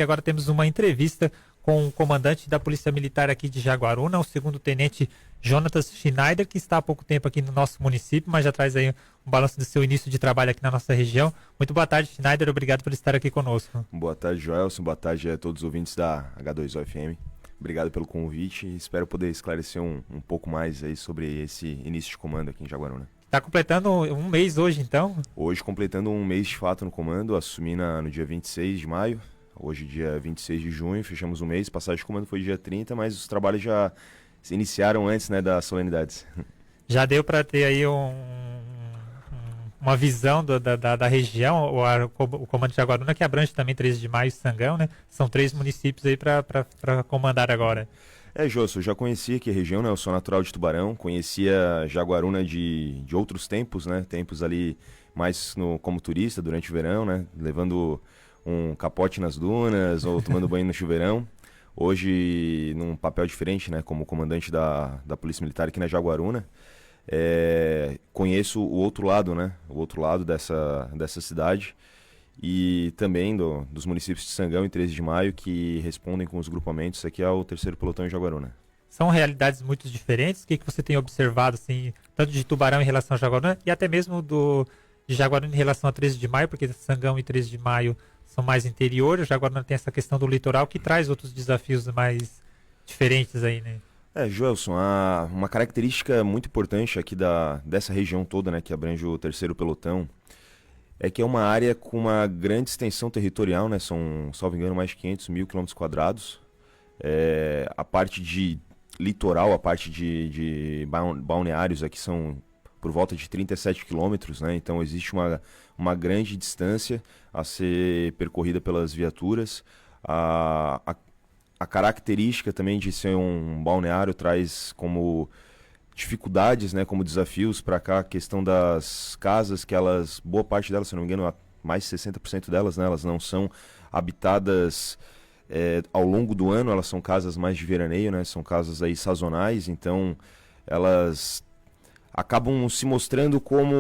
que agora temos uma entrevista com o comandante da Polícia Militar aqui de Jaguaruna, o segundo-tenente Jonatas Schneider, que está há pouco tempo aqui no nosso município, mas já traz aí um balanço do seu início de trabalho aqui na nossa região. Muito boa tarde, Schneider, obrigado por estar aqui conosco. Boa tarde, Joelson, boa tarde a todos os ouvintes da H2O FM. Obrigado pelo convite e espero poder esclarecer um pouco mais aí sobre esse início de comando aqui em Jaguaruna. Está completando um mês hoje, então? Hoje, completando um mês de fato no comando, assumi no dia 26 de maio, hoje dia 26 de junho, fechamos um mês, passagem de comando foi dia 30, mas os trabalhos já se iniciaram antes, né, das solenidades. Já deu para ter aí uma visão da região, o comando de Jaguaruna, que abrange também 13 de maio e Sangão, né? São 3 municípios aí para comandar agora. Jôsso, eu já conhecia aqui a região, né? Eu sou natural de Tubarão, conhecia Jaguaruna de outros tempos, né? Tempos ali mais como turista durante o verão, né? Levando um capote nas dunas ou tomando banho no chuveirão. Hoje, num papel diferente, né? Como comandante da Polícia Militar aqui na Jaguaruna. Conheço o outro lado, né? O outro lado dessa cidade. E também dos municípios de Sangão e 13 de Maio, que respondem com os grupamentos aqui ao 3º Pelotão em Jaguaruna. São realidades muito diferentes? O que você tem observado, assim, tanto de Tubarão em relação a Jaguaruna, e até mesmo de Jaguaruna em relação a 13 de Maio, porque Sangão e 13 de Maio são mais interior, Jaguaruna tem essa questão do litoral, que traz outros desafios mais diferentes aí, né? Joelson, uma característica muito importante aqui dessa região toda, né, que abrange o 3º Pelotão, é que é uma área com uma grande extensão territorial, né? São, salvo engano, mais de 500 mil quilômetros quadrados. A parte de litoral, a parte de balneários aqui são por volta de 37 quilômetros, né? Então existe uma grande distância a ser percorrida pelas viaturas. A característica também de ser um balneário traz como dificuldades, né, como desafios para cá, a questão das casas, que boa parte delas, se não me engano, mais de 60% delas, né, elas não são habitadas ao longo do ano, elas são casas mais de veraneio, né, são casas aí sazonais, então elas acabam se mostrando como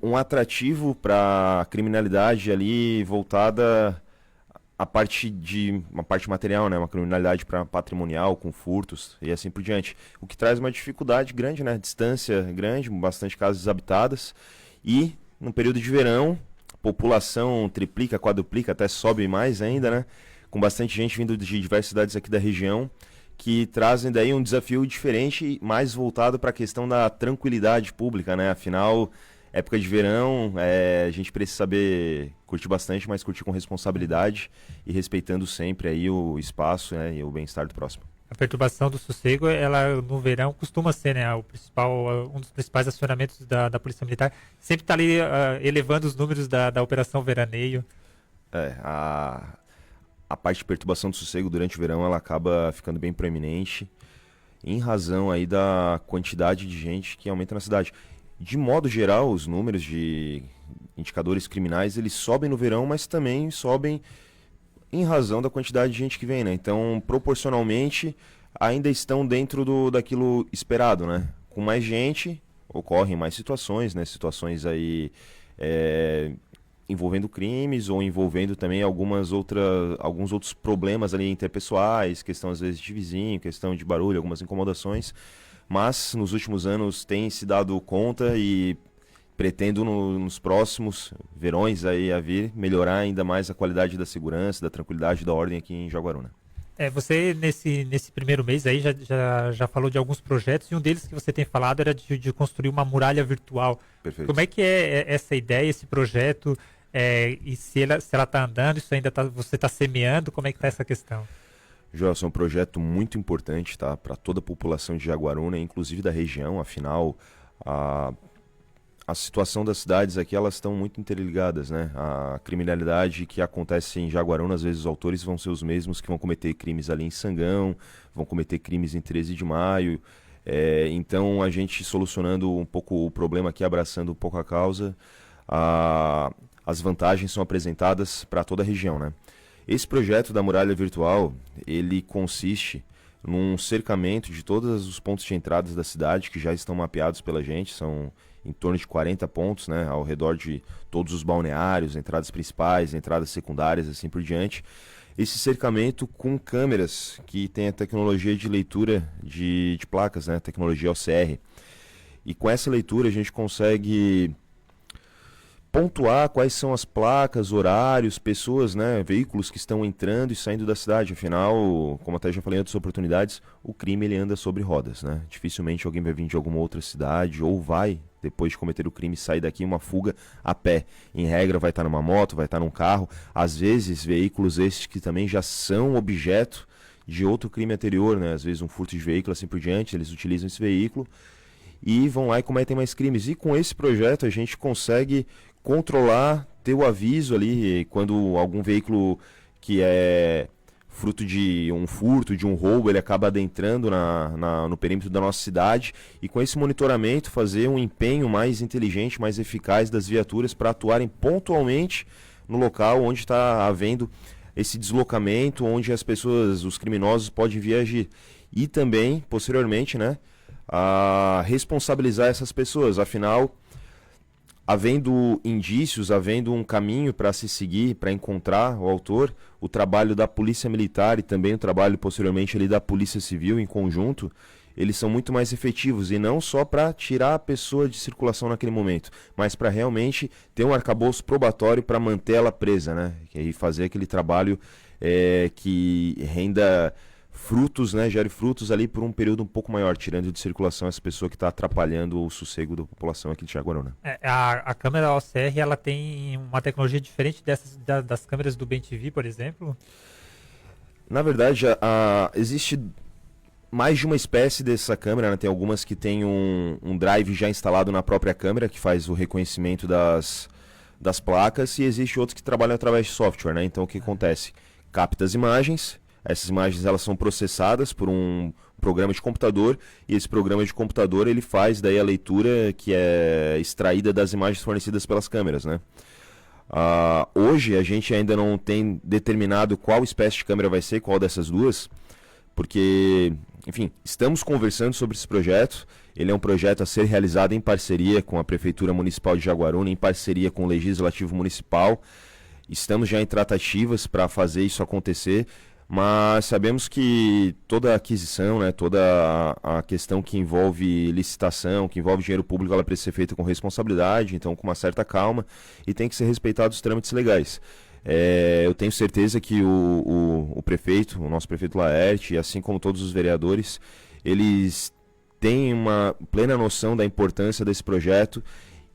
um atrativo para a criminalidade ali voltada uma parte material, né, uma criminalidade patrimonial, com furtos e assim por diante. O que traz uma dificuldade grande, né, distância grande, bastante casas desabitadas e no período de verão, população triplica, quadruplica, até sobe mais ainda, né, com bastante gente vindo de diversas cidades aqui da região, que trazem daí um desafio diferente, mais voltado para a questão da tranquilidade pública, né, afinal, época de verão, a gente precisa saber curtir bastante, mas curtir com responsabilidade e respeitando sempre aí o espaço, né, e o bem-estar do próximo. A perturbação do sossego, ela no verão costuma ser, né, um dos principais acionamentos da Polícia Militar. Sempre está ali elevando os números da Operação Veraneio. A parte de perturbação do sossego durante o verão, ela acaba ficando bem proeminente em razão aí da quantidade de gente que aumenta na cidade. De modo geral, os números de indicadores criminais, eles sobem no verão, mas também sobem em razão da quantidade de gente que vem, né? Então, proporcionalmente, ainda estão dentro daquilo esperado, né? Com mais gente, ocorrem mais situações, né? Situações aí envolvendo crimes ou envolvendo também alguns outros problemas ali interpessoais, questão às vezes de vizinho, questão de barulho, algumas incomodações. Mas nos últimos anos tem se dado conta e pretendo nos próximos verões aí a vir melhorar ainda mais a qualidade da segurança, da tranquilidade, da ordem aqui em Jaguaruna. Você nesse primeiro mês aí já falou de alguns projetos e um deles que você tem falado era de construir uma muralha virtual. Perfeito. Como é que é essa ideia, esse projeto, e se ela está andando, isso ainda você está semeando, como é que está essa questão? Joelson, é um projeto muito importante, tá, para toda a população de Jaguaruna, inclusive da região, afinal, a situação das cidades aqui, elas estão muito interligadas, né? A criminalidade que acontece em Jaguaruna, às vezes os autores vão ser os mesmos que vão cometer crimes ali em Sangão, vão cometer crimes em 13 de maio, então a gente solucionando um pouco o problema aqui, abraçando um pouco a causa, as vantagens são apresentadas para toda a região, né? Esse projeto da muralha virtual, ele consiste num cercamento de todos os pontos de entradas da cidade que já estão mapeados pela gente, são em torno de 40 pontos, né, ao redor de todos os balneários, entradas principais, entradas secundárias, assim por diante. esse cercamento com câmeras que tem a tecnologia de leitura de placas, né? Tecnologia OCR. E com essa leitura a gente consegue pontuar quais são as placas, horários, pessoas, né, veículos que estão entrando e saindo da cidade. Afinal, como até já falei em outras oportunidades, o crime ele anda sobre rodas, né? Dificilmente alguém vai vir de alguma outra cidade ou vai, depois de cometer o crime, sair daqui uma fuga a pé. Em regra, vai estar numa moto, vai estar num carro. Às vezes, veículos esses que também já são objeto de outro crime anterior, né? Às vezes um furto de veículo, assim por diante, eles utilizam esse veículo e vão lá e cometem mais crimes. E com esse projeto a gente consegue controlar, ter o aviso ali quando algum veículo que é fruto de um furto, de um roubo, ele acaba adentrando no perímetro da nossa cidade, e com esse monitoramento fazer um empenho mais inteligente, mais eficaz das viaturas para atuarem pontualmente no local onde está havendo esse deslocamento, onde as pessoas, os criminosos podem vir agir. E também, posteriormente, né, a responsabilizar essas pessoas. Afinal, havendo indícios, havendo um caminho para se seguir, para encontrar o autor, o trabalho da Polícia Militar e também o trabalho posteriormente ali da Polícia Civil em conjunto, eles são muito mais efetivos, e não só para tirar a pessoa de circulação naquele momento, mas para realmente ter um arcabouço probatório para manter ela presa, né? E fazer aquele trabalho que renda frutos, né, gere frutos ali por um período um pouco maior, tirando de circulação essa pessoa que está atrapalhando o sossego da população aqui de Jaguaruna. A câmera OCR, ela tem uma tecnologia diferente das câmeras do BEM-TV, por exemplo? Na verdade, existe mais de uma espécie dessa câmera, né? Tem algumas que tem um drive já instalado na própria câmera, que faz o reconhecimento das placas, e existe outros que trabalham através de software, né? Então o que acontece? Capta as imagens. Essas imagens elas são processadas por um programa de computador, e esse programa de computador ele faz daí a leitura que é extraída das imagens fornecidas pelas câmeras, né? Hoje a gente ainda não tem determinado qual espécie de câmera vai ser, qual dessas duas, porque, enfim, estamos conversando sobre esse projeto. Ele é um projeto a ser realizado em parceria com a Prefeitura Municipal de Jaguaruna, em parceria com o Legislativo Municipal. Estamos já em tratativas para fazer isso acontecer. Mas sabemos que toda aquisição, né, toda a questão que envolve licitação, que envolve dinheiro público, ela precisa ser feita com responsabilidade, então com uma certa calma, e tem que ser respeitados os trâmites legais. Eu tenho certeza que o prefeito, o nosso prefeito Laerte, assim como todos os vereadores, eles têm uma plena noção da importância desse projeto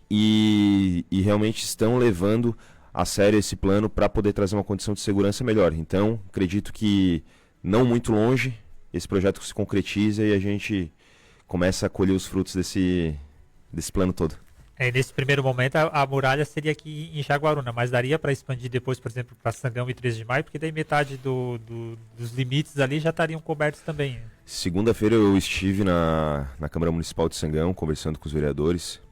e realmente estão levando a sério esse plano para poder trazer uma condição de segurança melhor. Então, acredito que não muito longe esse projeto se concretiza e a gente começa a colher os frutos desse plano todo. Nesse primeiro momento, a muralha seria aqui em Jaguaruna, mas daria para expandir depois, por exemplo, para Sangão e 13 de Maio, porque daí metade dos limites ali já estariam cobertos também. Segunda-feira eu estive na Câmara Municipal de Sangão, conversando com os vereadores.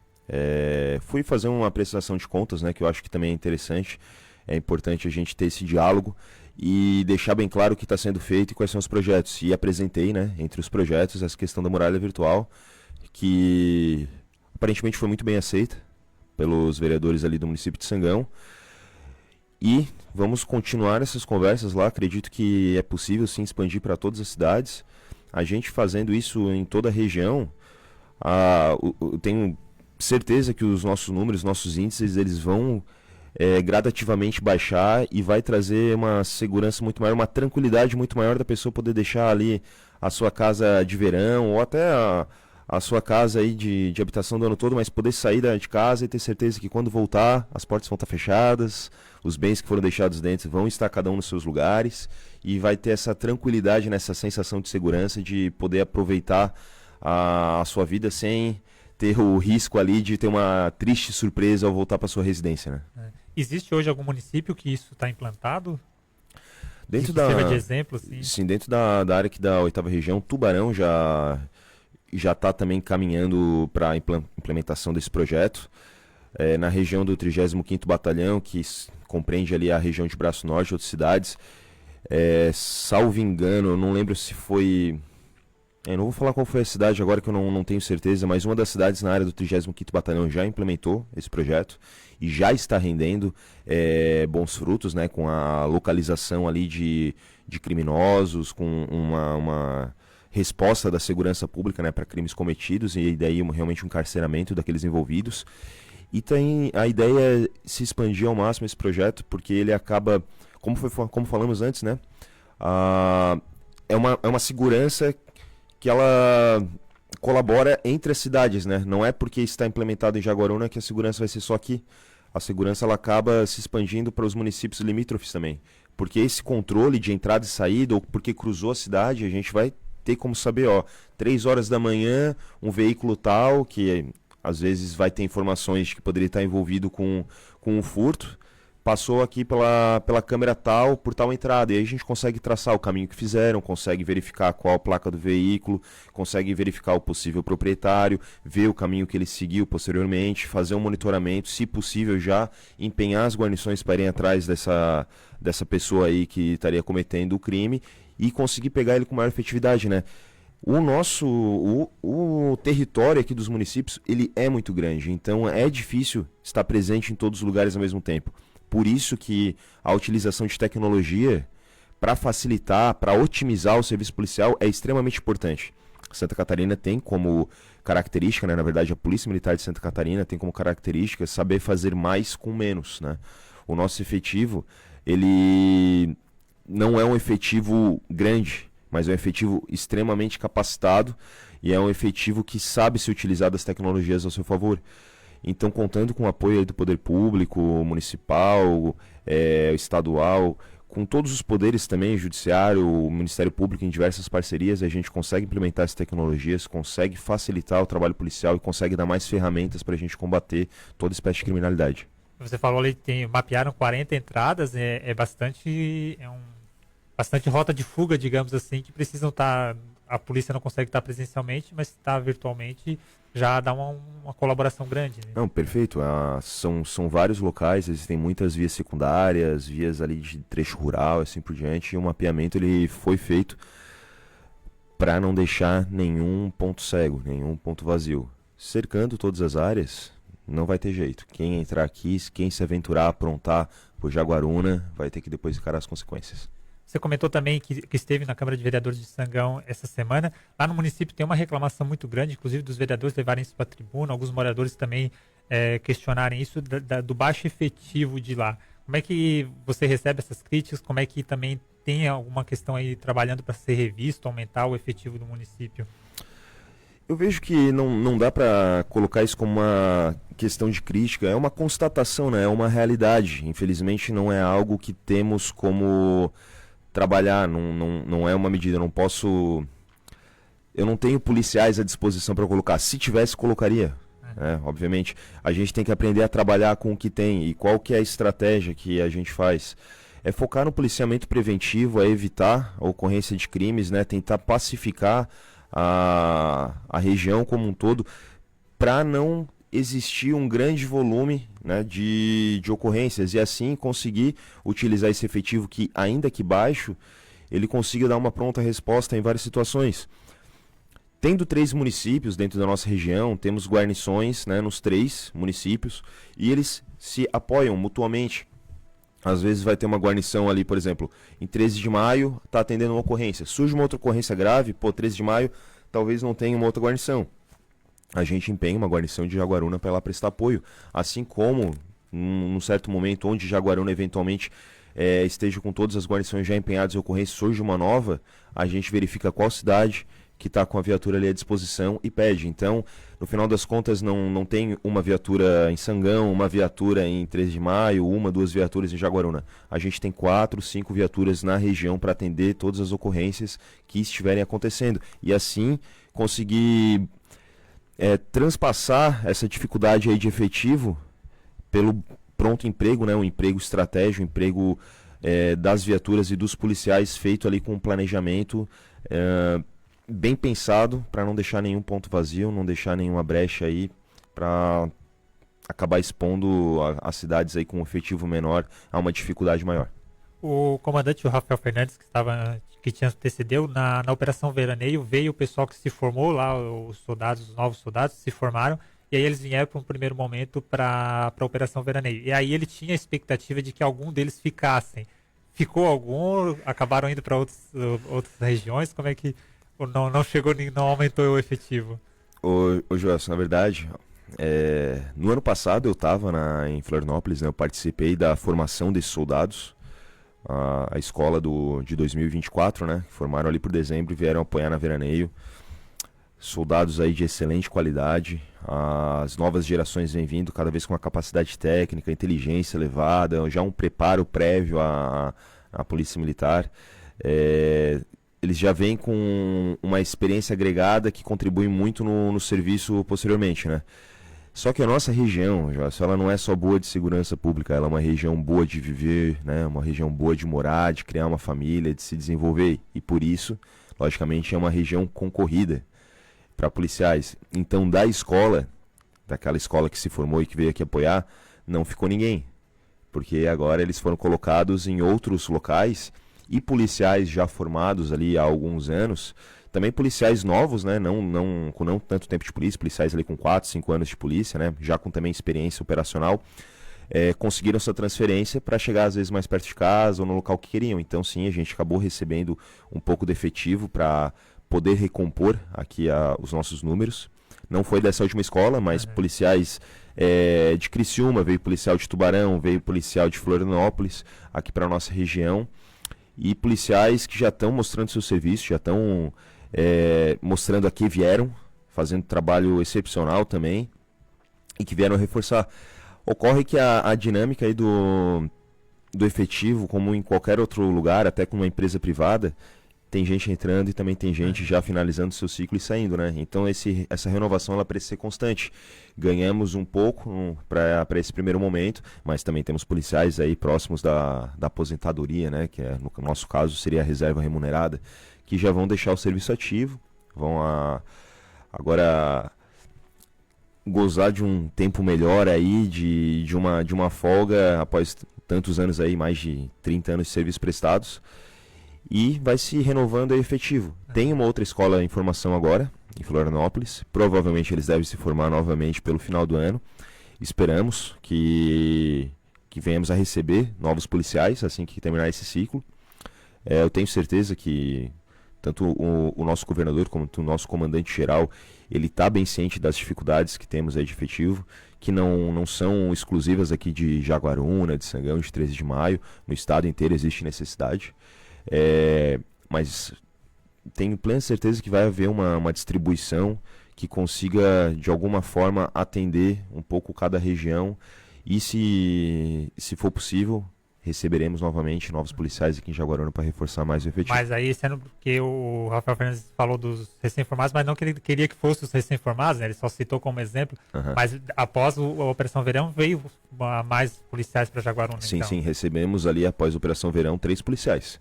Fui fazer uma prestação de contas, né, que eu acho que também é interessante. É importante a gente ter esse diálogo e deixar bem claro o que está sendo feito e quais são os projetos. E apresentei, né, entre os projetos, essa questão da muralha virtual, que aparentemente foi muito bem aceita pelos vereadores ali do município de Sangão. E vamos continuar essas conversas lá. Acredito que é possível sim expandir para todas as cidades. A gente fazendo isso em toda a região, eu tenho certeza que os nossos números, nossos índices, eles vão gradativamente baixar, e vai trazer uma segurança muito maior, uma tranquilidade muito maior da pessoa poder deixar ali a sua casa de verão, ou até a sua casa aí de habitação do ano todo, mas poder sair de casa e ter certeza que quando voltar as portas vão estar fechadas, os bens que foram deixados dentro vão estar cada um nos seus lugares, e vai ter essa tranquilidade, nessa sensação de segurança de poder aproveitar a sua vida sem ter o risco ali de ter uma triste surpresa ao voltar para sua residência, né? Existe hoje algum município que isso está implantado? Dentro que sirva de exemplo, assim? Sim, dentro da área aqui da 8ª região, Tubarão já está também caminhando para a implementação desse projeto. Na região do 35º Batalhão, que compreende ali a região de Braço Norte e outras cidades, salvo engano, eu não lembro se foi Eu não vou falar qual foi a cidade agora que eu não tenho certeza, mas uma das cidades na área do 35º Batalhão já implementou esse projeto e já está rendendo bons frutos, né, com a localização ali de criminosos, com uma resposta da segurança pública, né, para crimes cometidos e daí realmente um encarceramento daqueles envolvidos. E tem a ideia é se expandir ao máximo esse projeto, porque ele acaba, como falamos antes, né, é uma segurança que ela colabora entre as cidades, né? Não é porque está implementado em Jaguaruna que a segurança vai ser só aqui. A segurança ela acaba se expandindo para os municípios limítrofes também. Porque esse controle de entrada e saída, ou porque cruzou a cidade, a gente vai ter como saber, 3 horas da manhã, um veículo tal, que às vezes vai ter informações de que poderia estar envolvido com um furto, passou aqui pela câmera tal, por tal entrada. E aí a gente consegue traçar o caminho que fizeram, consegue verificar qual a placa do veículo, consegue verificar o possível proprietário, ver o caminho que ele seguiu posteriormente, fazer um monitoramento, se possível já empenhar as guarnições para irem atrás dessa pessoa aí que estaria cometendo o crime e conseguir pegar ele com maior efetividade, né? O território aqui dos municípios, ele é muito grande, então é difícil estar presente em todos os lugares ao mesmo tempo. Por isso que a utilização de tecnologia para facilitar, para otimizar o serviço policial é extremamente importante. Santa Catarina tem como característica, né, na verdade a Polícia Militar de Santa Catarina tem como característica saber fazer mais com menos, né? O nosso efetivo, ele não é um efetivo grande, mas é um efetivo extremamente capacitado e é um efetivo que sabe se utilizar das tecnologias ao seu favor. Então, contando com o apoio aí do poder público, municipal, estadual, com todos os poderes também, judiciário, o Ministério Público, em diversas parcerias, a gente consegue implementar essas tecnologias, consegue facilitar o trabalho policial e consegue dar mais ferramentas para a gente combater toda espécie de criminalidade. Você falou ali que mapearam 40 entradas, bastante rota de fuga, digamos assim, que precisam estar, a polícia não consegue estar presencialmente, mas está virtualmente, já dá uma colaboração grande, né? Não, perfeito. São vários locais, existem muitas vias secundárias, vias ali de trecho rural, assim por diante, e o mapeamento ele foi feito para não deixar nenhum ponto cego, nenhum ponto vazio. Cercando todas as áreas, não vai ter jeito. Quem entrar aqui, quem se aventurar a aprontar por Jaguaruna, vai ter que depois encarar as consequências. Você comentou também que esteve na Câmara de Vereadores de Sangão essa semana. Lá no município tem uma reclamação muito grande, inclusive dos vereadores levarem isso para a tribuna, alguns moradores também questionarem isso, do baixo efetivo de lá. Como é que você recebe essas críticas? Como é que também tem alguma questão aí trabalhando para ser revisto, aumentar o efetivo do município? Eu vejo que não dá para colocar isso como uma questão de crítica, é uma constatação, né? É uma realidade. Infelizmente não é algo que temos como trabalhar, não é uma medida, eu não tenho policiais à disposição para colocar. Se tivesse, colocaria, obviamente. A gente tem que aprender a trabalhar com o que tem. E qual que é a estratégia que a gente faz? É focar no policiamento preventivo, é evitar a ocorrência de crimes, né? Tentar pacificar a região como um todo, para não existir um grande volume, né, de ocorrências e assim conseguir utilizar esse efetivo que, ainda que baixo, ele consiga dar uma pronta resposta em várias situações. Tendo 3 municípios dentro da nossa região, temos guarnições, né, nos 3 municípios e eles se apoiam mutuamente. Às vezes vai ter uma guarnição ali, por exemplo, em 13 de maio está atendendo uma ocorrência. Surge uma outra ocorrência grave, 13 de maio talvez não tenha uma outra guarnição. A gente empenha uma guarnição de Jaguaruna para ela prestar apoio. Assim como, num certo momento, onde Jaguaruna eventualmente esteja com todas as guarnições já empenhadas e ocorrência, surge uma nova, a gente verifica qual cidade que está com a viatura ali à disposição e pede. Então, no final das contas, não tem uma viatura em Sangão, uma viatura em 13 de maio, 2 viaturas em Jaguaruna. A gente tem 4, 5 viaturas na região para atender todas as ocorrências que estiverem acontecendo. E assim, conseguir transpassar essa dificuldade aí de efetivo pelo pronto emprego, né, um emprego estratégico, um emprego das viaturas e dos policiais feito ali com um planejamento bem pensado para não deixar nenhum ponto vazio, não deixar nenhuma brecha aí para acabar expondo as cidades aí com um efetivo menor a uma dificuldade maior. o comandante, o Rafael Fernandes, que tinha antecedeu, na Operação Veraneio, veio o pessoal que se formou lá, os novos soldados se formaram, e aí eles vieram para um primeiro momento para a Operação Veraneio. E aí ele tinha a expectativa de que algum deles ficassem. Ficou algum? Acabaram indo para outras regiões? Como é que não chegou, não aumentou o efetivo? Ô Joelson, na verdade, no ano passado eu estava em Florianópolis, né, eu participei da formação desses soldados, a escola de 2024, né, que formaram ali por dezembro e vieram apoiar na Veraneio. Soldados aí de excelente qualidade, as novas gerações vêm vindo cada vez com uma capacidade técnica, inteligência elevada, já um preparo prévio à Polícia Militar. Eles já vêm com uma experiência agregada que contribui muito no serviço posteriormente, né? Só que a nossa região, ela não é só boa de segurança pública, ela é uma região boa de viver, né? Uma região boa de morar, de criar uma família, de se desenvolver. E por isso, logicamente, é uma região concorrida para policiais. Então, daquela escola que se formou e que veio aqui apoiar, não ficou ninguém. Porque agora eles foram colocados em outros locais e policiais já formados ali há alguns anos, também policiais novos, né, com não tanto tempo de polícia, policiais ali com 4, 5 anos de polícia, né, já com também experiência operacional, conseguiram essa transferência para chegar às vezes mais perto de casa ou no local que queriam. Então sim, a gente acabou recebendo um pouco de efetivo para poder recompor aqui os nossos números. Não foi dessa última escola, mas policiais de Criciúma, veio policial de Tubarão, veio policial de Florianópolis, aqui para a nossa região. E policiais que já estão mostrando seu serviço, já estão mostrando a que vieram, fazendo trabalho excepcional também, e que vieram reforçar. Ocorre que a dinâmica aí do efetivo, como em qualquer outro lugar, até com uma empresa privada, tem gente entrando e também tem gente já finalizando seu ciclo e saindo, né? Então essa renovação ela precisa ser constante. Ganhamos um pouco para esse primeiro momento, mas também temos policiais aí próximos da aposentadoria, né? Que no nosso caso seria a reserva remunerada, que já vão deixar o serviço ativo, vão agora gozar de um tempo melhor aí, de uma folga após tantos anos aí, mais de 30 anos de serviços prestados. E vai se renovando o efetivo. Tem uma outra escola em formação agora, em Florianópolis. Provavelmente eles devem se formar novamente pelo final do ano. Esperamos que venhamos a receber novos policiais assim que terminar esse ciclo. Eu tenho certeza que tanto o nosso governador como o nosso comandante-geral, ele está bem ciente das dificuldades que temos aí de efetivo, que não são exclusivas aqui de Jaguaruna, de Sangão, de 13 de Maio. No estado inteiro existe necessidade. Mas tenho plena certeza que vai haver uma distribuição que consiga de alguma forma atender um pouco cada região e se for possível receberemos novamente novos policiais aqui em Jaguaruna para reforçar mais o efetivo. Mas aí, sendo porque o Rafael Fernandes falou dos recém-formados, mas não que ele queria que fossem os recém-formados, né? Ele só citou como exemplo, mas após a Operação Verão veio mais policiais para Jaguaruna. Sim, então. Sim, recebemos ali após a Operação Verão 3 policiais.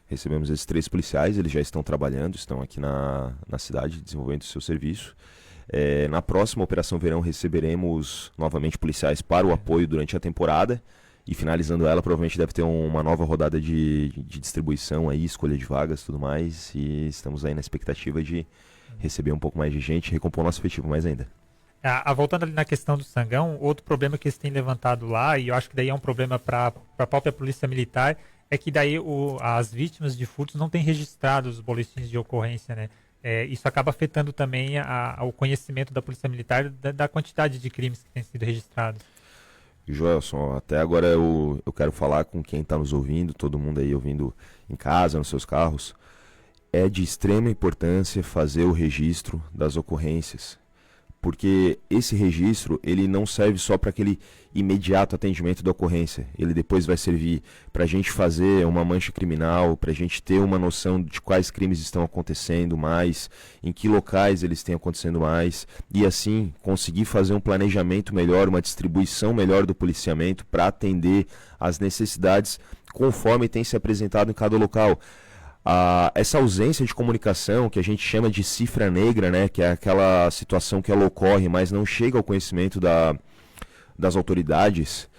Recebemos esses 3 policiais, eles já estão trabalhando, estão aqui na cidade desenvolvendo o seu serviço. Na próxima Operação Verão receberemos novamente policiais para o apoio durante a temporada e finalizando ela provavelmente deve ter uma nova rodada de distribuição aí, escolha de vagas e tudo mais, e estamos aí na expectativa de receber um pouco mais de gente e recompor nosso efetivo mais ainda. Voltando ali na questão do Sangão, outro problema que eles têm levantado lá, e eu acho que daí é um problema para a própria Polícia Militar, é que daí as vítimas de furtos não têm registrado os boletins de ocorrência, né? Isso acaba afetando também o conhecimento da Polícia Militar da quantidade de crimes que têm sido registrados. Joelson, até agora eu quero falar com quem está nos ouvindo, todo mundo aí ouvindo em casa, nos seus carros. É de extrema importância fazer o registro das ocorrências, porque esse registro ele não serve só para aquele imediato atendimento da ocorrência, ele depois vai servir para a gente fazer uma mancha criminal, para a gente ter uma noção de quais crimes estão acontecendo mais, em que locais eles estão acontecendo mais, e assim conseguir fazer um planejamento melhor, uma distribuição melhor do policiamento para atender às necessidades conforme tem se apresentado em cada local. Essa ausência de comunicação que a gente chama de cifra negra, né, que é aquela situação que ela ocorre, mas não chega ao conhecimento das autoridades,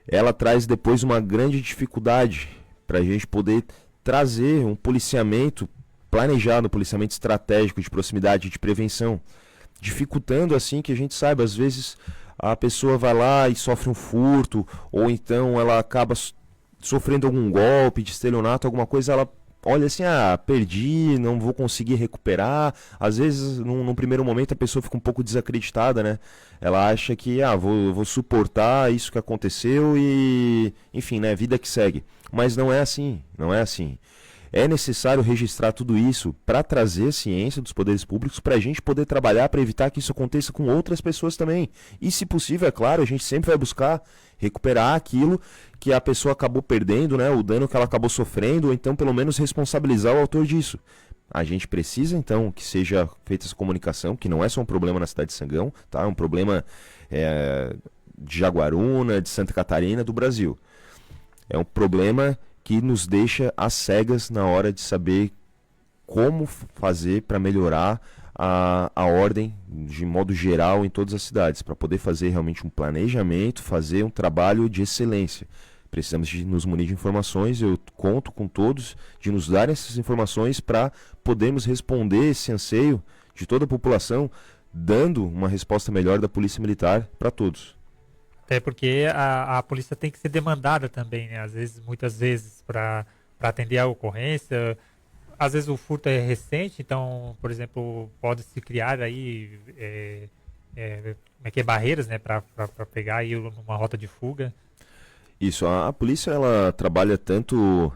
ela traz depois uma grande dificuldade para a gente poder trazer um policiamento planejado, um policiamento estratégico de proximidade, de prevenção, dificultando assim que a gente saiba, às vezes a pessoa vai lá e sofre um furto, ou então ela acaba sofrendo algum golpe de estelionato, alguma coisa, ela olha assim, perdi, não vou conseguir recuperar. Às vezes, num primeiro momento, a pessoa fica um pouco desacreditada, né? Ela acha que, vou suportar isso que aconteceu e, enfim, né, vida que segue. Mas não é assim, não é assim. É necessário registrar tudo isso para trazer ciência dos poderes públicos, para a gente poder trabalhar para evitar que isso aconteça com outras pessoas também. E, se possível, é claro, a gente sempre vai buscar recuperar aquilo que a pessoa acabou perdendo, né, o dano que ela acabou sofrendo, ou então pelo menos responsabilizar o autor disso. A gente precisa, então, que seja feita essa comunicação, que não é só um problema na cidade de Sangão, tá? É um problema de Jaguaruna, de Santa Catarina, do Brasil. É um problema que nos deixa às cegas na hora de saber como fazer para melhorar a ordem de modo geral em todas as cidades, para poder fazer realmente um planejamento, fazer um trabalho de excelência. Precisamos de nos munir de informações, eu conto com todos de nos darem essas informações para podermos responder esse anseio de toda a população, dando uma resposta melhor da Polícia Militar para todos. Até porque a polícia tem que ser demandada também, né? Muitas vezes, para atender a ocorrência. Às vezes o furto é recente, então, por exemplo, pode-se criar aí barreiras, né, para pegar aí numa rota de fuga. Isso, a polícia ela trabalha tanto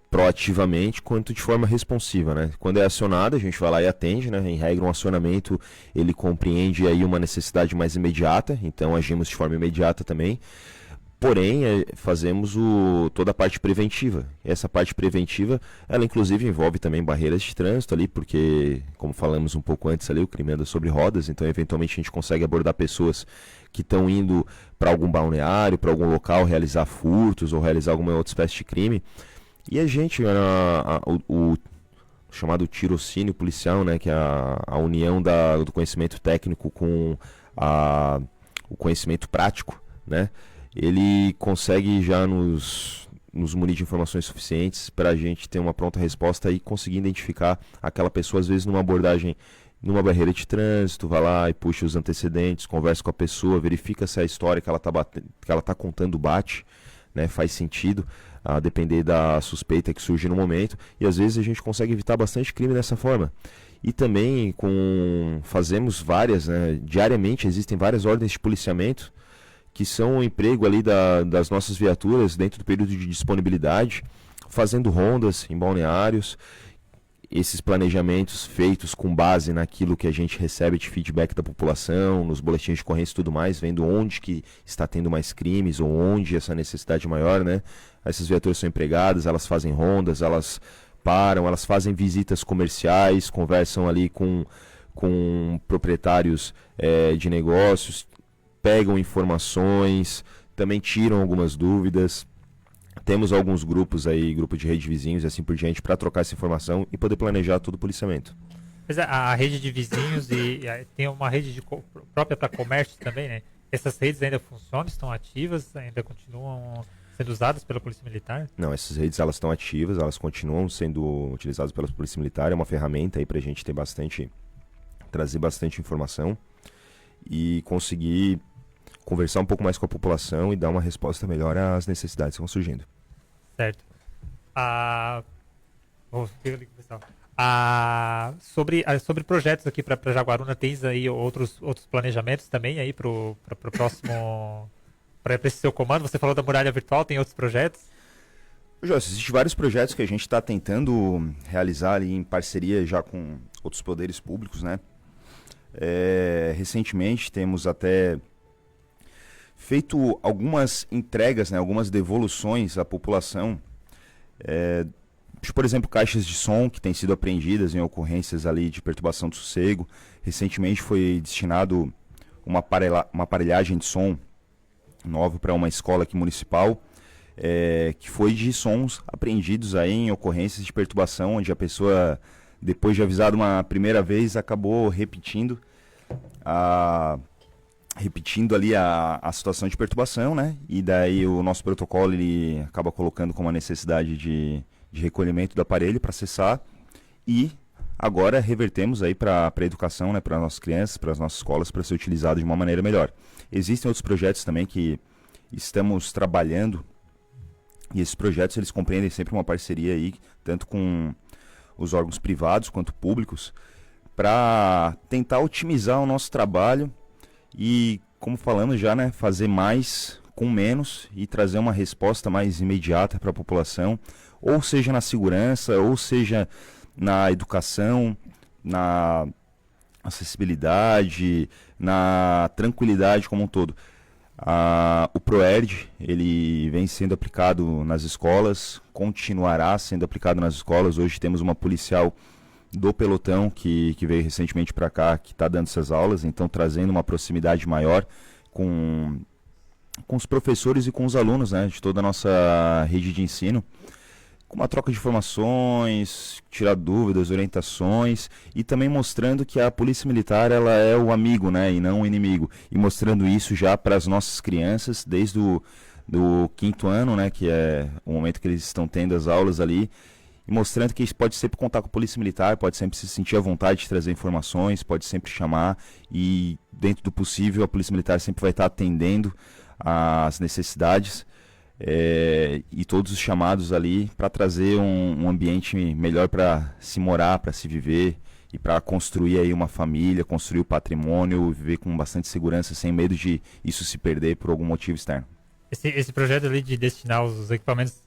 proativamente quanto de forma responsiva, né? Quando é acionada, a gente vai lá e atende, né? Em regra, um acionamento, ele compreende aí uma necessidade mais imediata, então agimos de forma imediata também. Porém, fazemos toda a parte preventiva. Essa parte preventiva, ela inclusive envolve também barreiras de trânsito ali, porque, como falamos um pouco antes ali, o crime anda sobre rodas, então eventualmente a gente consegue abordar pessoas que estão indo para algum balneário, para algum local realizar furtos ou realizar alguma outra espécie de crime. E a gente, o chamado tirocínio policial, né, que é a união do conhecimento técnico com o conhecimento prático, né, ele consegue já nos munir de informações suficientes para a gente ter uma pronta resposta e conseguir identificar aquela pessoa, às vezes numa abordagem, numa barreira de trânsito, vai lá e puxa os antecedentes, conversa com a pessoa, verifica se a história que ela está contando bate, né, faz sentido, a depender da suspeita que surge no momento, e às vezes a gente consegue evitar bastante crime dessa forma. E também fazemos várias, né, diariamente existem várias ordens de policiamento, que são o emprego ali das nossas viaturas dentro do período de disponibilidade, fazendo rondas em balneários, esses planejamentos feitos com base naquilo que a gente recebe de feedback da população, nos boletins de ocorrência e tudo mais, vendo onde que está tendo mais crimes ou onde essa necessidade maior, né? Essas viaturas são empregadas, elas fazem rondas, elas param, elas fazem visitas comerciais, conversam ali com proprietários de negócios, pegam informações, também tiram algumas dúvidas. Temos alguns grupos aí, grupo de rede de vizinhos e assim por diante, para trocar essa informação e poder planejar todo o policiamento. Mas a rede de vizinhos tem uma rede própria para comércio também, né? Essas redes ainda funcionam, estão ativas, ainda continuam sendo usadas pela Polícia Militar? Não, essas redes elas estão ativas, elas continuam sendo utilizadas pela Polícia Militar, é uma ferramenta aí para a gente ter trazer bastante informação e conseguir conversar um pouco mais com a população e dar uma resposta melhor às necessidades que vão surgindo. Certo. Sobre projetos aqui para Jaguaruna, tens aí outros planejamentos também aí para o próximo, para esse seu comando? Você falou da muralha virtual, tem outros projetos? José, existem vários projetos que a gente está tentando realizar ali em parceria já com outros poderes públicos, né? Recentemente temos até feito algumas entregas, né, algumas devoluções à população, por exemplo, caixas de som que têm sido apreendidas em ocorrências ali de perturbação do sossego. Recentemente foi destinado uma aparelhagem de som nova para uma escola aqui municipal, que foi de sons apreendidos aí em ocorrências de perturbação, onde a pessoa, depois de avisado uma primeira vez, acabou repetindo repetindo ali a situação de perturbação, né? E daí o nosso protocolo ele acaba colocando como a necessidade de recolhimento do aparelho para acessar, e agora revertemos aí para a educação, né? Para as nossas crianças, para as nossas escolas, para ser utilizado de uma maneira melhor. Existem outros projetos também que estamos trabalhando, e esses projetos eles compreendem sempre uma parceria aí, tanto com os órgãos privados quanto públicos, para tentar otimizar o nosso trabalho e, como falamos já, né, fazer mais com menos e trazer uma resposta mais imediata para a população, ou seja na segurança, ou seja na educação, na acessibilidade, na tranquilidade como um todo. O ProERD, ele vem sendo aplicado nas escolas, continuará sendo aplicado nas escolas. Hoje temos uma policial do pelotão que veio recentemente para cá, que está dando essas aulas, então trazendo uma proximidade maior com os professores e com os alunos, né, de toda a nossa rede de ensino, com uma troca de informações, tirar dúvidas, orientações, e também mostrando que a Polícia Militar ela é o amigo, né, e não o inimigo, e mostrando isso já para as nossas crianças desde do quinto ano, né, que é o momento que eles estão tendo as aulas ali, e mostrando que eles podem sempre contar com a Polícia Militar, pode sempre se sentir à vontade de trazer informações, pode sempre chamar, e dentro do possível a Polícia Militar sempre vai estar atendendo às necessidades, e todos os chamados ali para trazer um ambiente melhor para se morar, para se viver e para construir aí uma família, construir o patrimônio, viver com bastante segurança, sem medo de isso se perder por algum motivo externo. Esse projeto ali de destinar os equipamentos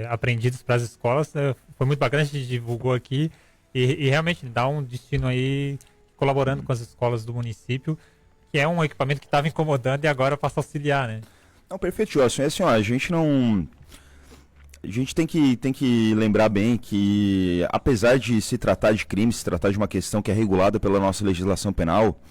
apreendidos para as escolas foi muito bacana, a gente divulgou aqui e realmente dá um destino aí colaborando com as escolas do município, que é um equipamento que estava incomodando e agora passa a auxiliar, né? Não, perfeito, Joelson. É assim, ó, a gente tem que lembrar bem que, apesar de se tratar de crime, se tratar de uma questão que é regulada pela nossa legislação penal,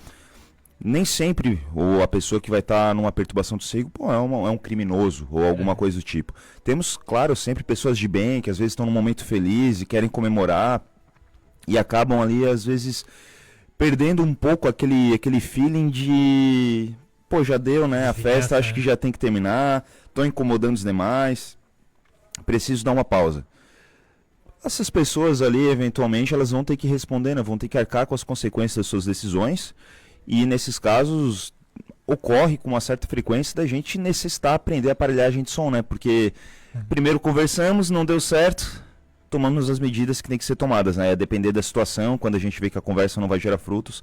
nem sempre ou a pessoa que vai estar numa perturbação do sossego é um criminoso ou alguma coisa do tipo. Temos, claro, sempre pessoas de bem que às vezes estão num momento feliz e querem comemorar e acabam ali, às vezes, perdendo um pouco aquele feeling de... Pô, já deu, né? A festa acho que já tem que terminar, tô incomodando os demais, preciso dar uma pausa. Essas pessoas ali, eventualmente, elas vão ter que responder, né? Vão ter que arcar com as consequências das suas decisões, e nesses casos ocorre com uma certa frequência da gente necessitar aprender a aparelhagem de som, né? Porque primeiro conversamos, não deu certo, tomamos as medidas que tem que ser tomadas, né? A depender da situação, quando a gente vê que a conversa não vai gerar frutos,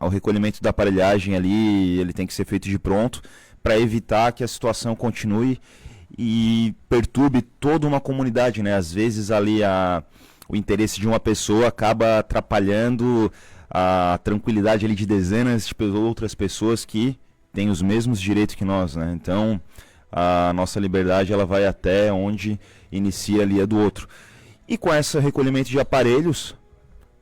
o recolhimento da aparelhagem ali, ele tem que ser feito de pronto para evitar que a situação continue e perturbe toda uma comunidade, né? Às vezes ali o interesse de uma pessoa acaba atrapalhando a tranquilidade ali de dezenas de outras pessoas que têm os mesmos direitos que nós, né? Então a nossa liberdade ela vai até onde inicia ali a do outro. E com esse recolhimento de aparelhos,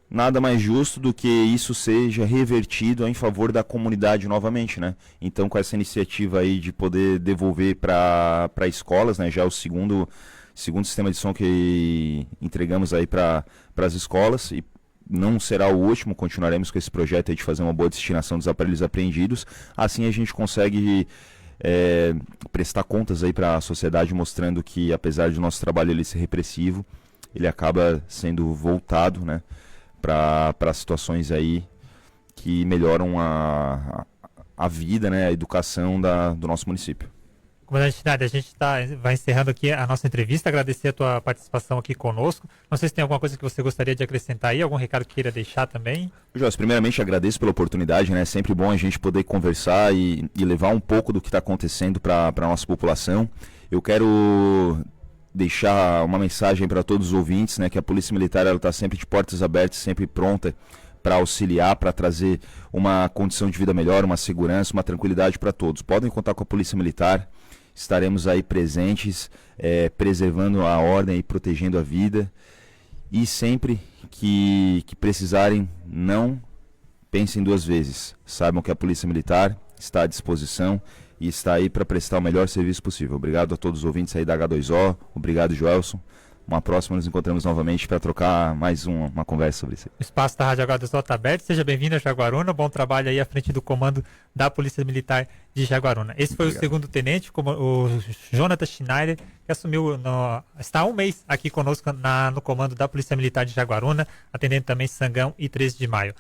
nada mais justo do que isso seja revertido em favor da comunidade novamente, né? Então, com essa iniciativa aí de poder devolver para escolas, né? Já o segundo sistema de som que entregamos aí para as escolas, e não será o último, continuaremos com esse projeto aí de fazer uma boa destinação dos aparelhos apreendidos. Assim a gente consegue prestar contas aí para a sociedade, mostrando que, apesar de nosso trabalho ele ser repressivo, ele acaba sendo voltado, né, para situações aí que melhoram a vida, né, a educação do nosso município. Comandante Schneider, a gente vai encerrando aqui a nossa entrevista, agradecer a tua participação aqui conosco. Não sei se tem alguma coisa que você gostaria de acrescentar aí, algum recado que queira deixar também. Jorge, primeiramente agradeço pela oportunidade, né? É sempre bom a gente poder conversar e levar um pouco do que está acontecendo para a nossa população. Eu quero deixar uma mensagem para todos os ouvintes, né? Que a Polícia Militar está sempre de portas abertas, sempre pronta para auxiliar, para trazer uma condição de vida melhor, uma segurança, uma tranquilidade para todos. Podem contar com a Polícia Militar. Estaremos aí presentes, preservando a ordem e protegendo a vida. E sempre que precisarem, não pensem duas vezes. Saibam que a Polícia Militar está à disposição e está aí para prestar o melhor serviço possível. Obrigado a todos os ouvintes aí da H2O. Obrigado, Joelson. uma próxima nos encontramos novamente para trocar mais uma conversa sobre isso. O espaço da Rádio Água do Sol está aberto. Seja bem-vindo a Jaguaruna. Bom trabalho aí à frente do comando da Polícia Militar de Jaguaruna. Esse foi o segundo tenente, o Jonathan Schneider, que assumiu, está há um mês aqui conosco no comando da Polícia Militar de Jaguaruna, atendendo também Sangão e 13 de Maio.